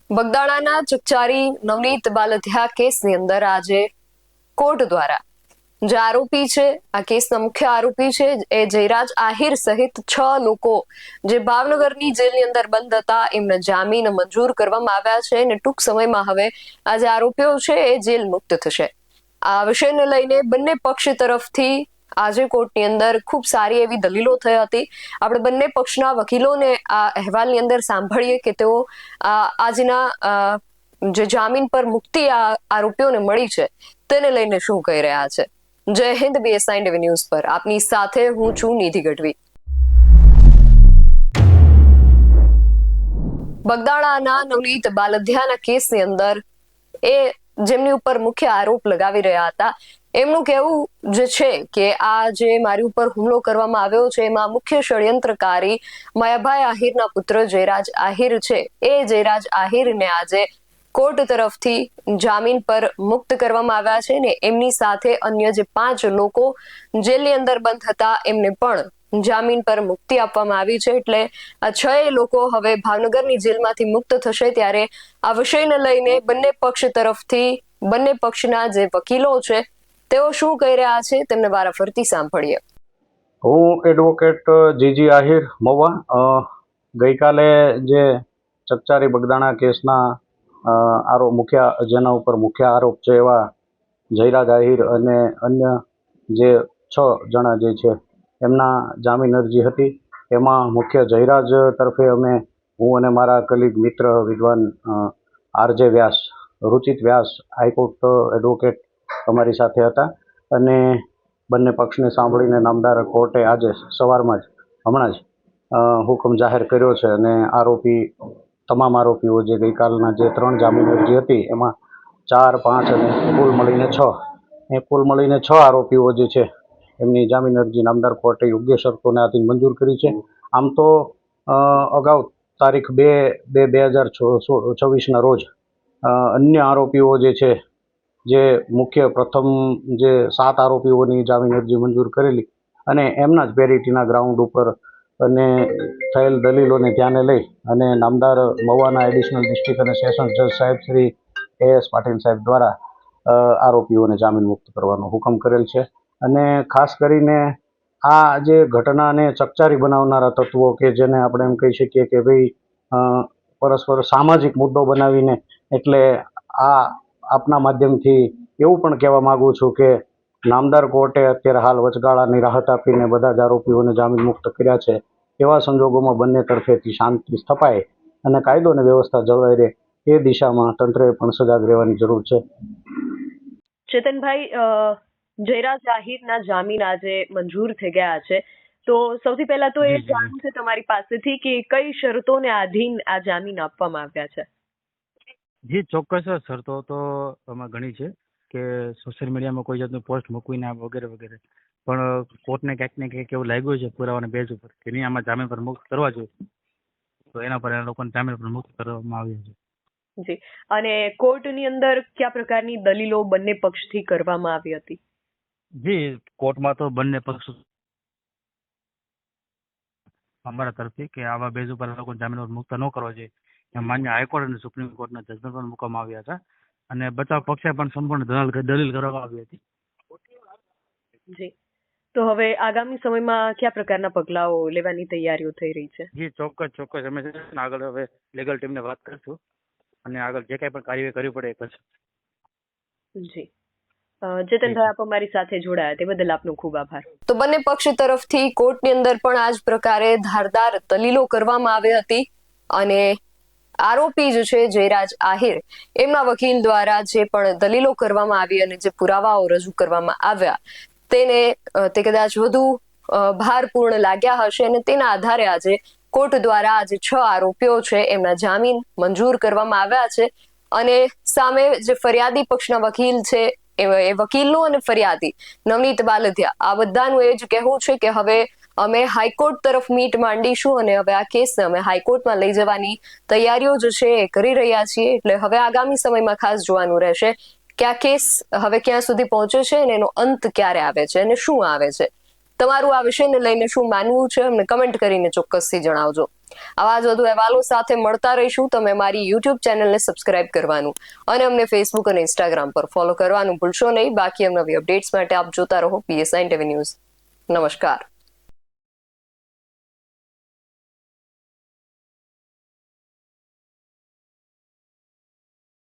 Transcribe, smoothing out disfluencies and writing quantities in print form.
બગદાણાના ચકચારી નવનીત બાલધિયા કેસની અંદર આજે કોર્ટ દ્વારા જે આરોપી છે, આ કેસના મુખ્ય આરોપી છે એ જયરાજ આહિર સહિત 6 લોકો જે ભાવનગરની જેલની અંદર બંધ હતા એમને જામીન મંજૂર કરવામાં આવ્યા છે અને ટૂંક સમયમાં હવે આ જે આરોપીઓ છે એ જેલ મુક્ત થશે। આ વિષયને લઈને બંને પક્ષ તરફથી આજે કોર્ટની અંદર ખૂબ સારી એવી દલીલો થઈ હતી। આપણે બંને પક્ષના વકીલોને આ અહેવાલની અંદર સાંભળીએ કે તેઓ આજના જે જામીન પર મુક્તિ આ આરોપીઓને મળી છે તેને લઈને શું કહી રહ્યા છે। જય હિન્દ, BSI ટીવી ન્યૂઝ પર આપની સાથે હું છું નિધિ ગઢવી। બગદાણાના નવનીત બાલધિયાના કેસની અંદર એ જેમની ઉપર મુખ્ય આરોપ લગાવી રહ્યા હતા એમનું કહેવું જે છે કે આ જે મારી ઉપર હુમલો કરવામાં આવ્યો છે એમાં મુખ્ય ષડયંત્રકારી માયાભાઈ આહિરના પુત્ર જયરાજ આહિર છે। એ જયરાજ આહિરને આજે કોર્ટ તરફથી જામીન પર મુક્ત કરવામાં આવ્યા છે ને એમની સાથે અન્ય જે 5 લોકો જેલની અંદર બંધ હતા એમને પણ જામીન પર મુક્તિ આપવામાં આવી છે। એટલે આ 6 લોકો હવે ભાવનગરની જેલમાંથી મુક્ત થશે। ત્યારે આ વિષયને લઈને બંને પક્ષ તરફથી બંને પક્ષના જે વકીલો છે તેઓ શું કહી રહ્યા છે તેમને વારાફરતી સાંભળીએ। હું એડવોકેટ જીજી આહિર મહુવા ગઈકાલે જે ચકચારી બગદાણા કેસના જેના ઉપર મુખ્ય આરોપ છે એવા જયરાજ આહિર અને અન્ય જે 6 જણા જે છે એમના જામીન અરજી હતી। એમાં મુખ્ય જયરાજ તરફે હું અને મારા કલીગ મિત્ર વિદ્વાન RJ વ્યાસ, રુચિત વ્યાસ હાઈકોર્ટ એડવોકેટ અમારી સાથે હતા અને બંને પક્ષને સાંભળીને નામદાર કોર્ટે આજે સવારમાં જ હમણાં જ હુકમ જાહેર કર્યો છે અને તમામ આરોપીઓ જે ગઈકાલના જે 3 જામીન અરજી હતી એમાં 4, 5 અને કુલ મળીને 6 આરોપીઓ જે છે એમની જામીન અરજી નામદાર કોર્ટે યોગ્ય શરતોને આધીન મંજૂર કરી છે। આમ તો અગાઉ તારીખ 2/2024ના રોજ અન્ય આરોપીઓ જે છે જે મુખ્ય પ્રથમ જે 7 આરોપીઓની જામીન અરજી મંજૂર કરેલી અને એમના જ પેરિટીના ગ્રાઉન્ડ ઉપર અને થયેલ દલીલોને ધ્યાને લઈ અને નામદાર મહુવાના એડિશનલ ડિસ્ટ્રિક્ટ અને સેશન્સ જજ સાહેબ શ્રી AS પાટીલ સાહેબ દ્વારા આરોપીઓને જામીન મુક્ત કરવાનો હુકમ કરેલ છે। અને ખાસ કરીને આ જે ઘટનાને ચકચારી બનાવનારા તત્વો કે જેને આપણે એમ કહી શકીએ કે ભાઈ પરસ્પર સામાજિક મુદ્દો બનાવીને એટલે આપના માધ્યમથી એવું પણ કહેવા માગું છું કે નામદાર કોર્ટે અત્યારે હાલ વચગાળાની રાહત આપીને બધા જ આરોપીઓને જામીન મુક્ત કર્યા છે। એવા સંજોગોમાં બંને તરફેથી શાંતિ સ્થપાય અને કાયદો અને વ્યવસ્થા જળવાઈ રહે એ દિશામાં તંત્રએ પણ સજાગ રહેવાની જરૂર છે। ચેતનભાઈ, જયરાજ આહિરના જામીન આજે મંજૂર થઈ ગયા છે, તો સૌથી પહેલા તો એ જાણવું છે તમારી પાસેથી કે કઈ શરતોને આધીન આ જામીન આપવામાં આવ્યા છે? જી ચોક્કસ શરતો તો આમાં ઘણી છે કે સોશિયલ મીડિયામાં કોઈ જાતનું પોસ્ટ મૂકવીને વગેરે વગેરે, પણ કોર્ટને ક્યાંક ને ક્યાંક એવું લાગ્યું છે પુરાવાના બેઝ ઉપર કે નહીં આમાં જામીન પર મુક્ત કરવા જોઈએ, તો એના પર એ લોકોને જામીન પર મુક્ત કરવામાં આવ્યું છે। જી, અને કોર્ટની અંદર કયા પ્રકારની દલીલો બંને પક્ષથી કરવામાં આવી હતી? જી, કોર્ટમાં તો બંને પક્ષ અમારા તરફથી કે આવા બેઝ ઉપર લોકોને જામીન પર મુક્ત ન કરવા જોઈએ એમ માન્ય હાઈકોર્ટ અને સુપ્રીમ કોર્ટના જજમેન્ટ પણ મૂકવામાં આવ્યા હતા અને બચાવ પક્ષે પણ સંપૂર્ણ દલીલ કરવામાં આવી હતી। જી, તો હવે આગામી સમયમાં કયા પ્રકારના પગલાઓ લેવાની તૈયારીઓ થઈ રહી છે? જી ચોક્કસ અમે આગળ હવે લીગલ ટીમને વાત કરીશું અને આગળ જે કાંઈ પણ કાર્યવાહી કરવી પડે એ કરશું। જી, ચેતનભાઈ, આપ અમારી સાથે જોડાયા તે બદલ આપનો ખૂબ આભાર। તો બંને પક્ષ તરફથી કોર્ટની અંદર પણ આ જ પ્રકારે ધારદાર દલીલો કરવામાં આવી હતી અને આરોપી જે છે જયરાજ આહિર એમના વકીલ દ્વારા જે પણ દલીલો કરવામાં આવી અને જે પુરાવાઓ રજૂ કરવામાં આવ્યા તે કદાચ વધુ ભારપૂર્ણ લાગ્યા હશે અને તેના આધારે આજે કોર્ટ દ્વારા આજે 6 આરોપીઓ છે એમના જામીન મંજૂર કરવામાં આવ્યા છે અને સામે જે ફરિયાદી પક્ષના વકીલ છે એ વકીલનો અને ફરિયાદી નવનીત બાલધિયા આ બધાનું એ જ કહેવું છે કે હવે અમે હાઈકોર્ટ તરફ મીટ માંડીશું અને હવે આ કેસને અમે હાઈકોર્ટમાં લઈ જવાની તૈયારીઓ જે છે એ કરી રહ્યા છીએ। એટલે હવે આગામી સમયમાં ખાસ જોવાનું રહેશે કે આ કેસ હવે ક્યાં સુધી પહોંચે છે અને એનો અંત ક્યારે આવે છે અને શું આવે છે। તમારું આ વિષયને લઈને શું માનવું છે અમને કમેન્ટ કરીને ચોક્કસથી જણાવજો। આવા જ વધુ અહેવાલો સાથે મળતા રહીશું. તમે મારી યુટ્યુબ ચેનલને સબસ્ક્રાઇબ કરવાનું અને અમને ફેસબુક અને ઇન્સ્ટાગ્રામ પર ફોલો કરવાનું ભૂલશો નહીં. બાકી નવી અપડેટ્સ માટે આપ જોતા રહો PSI ટીવી ન્યૂઝ. નમસ્કાર.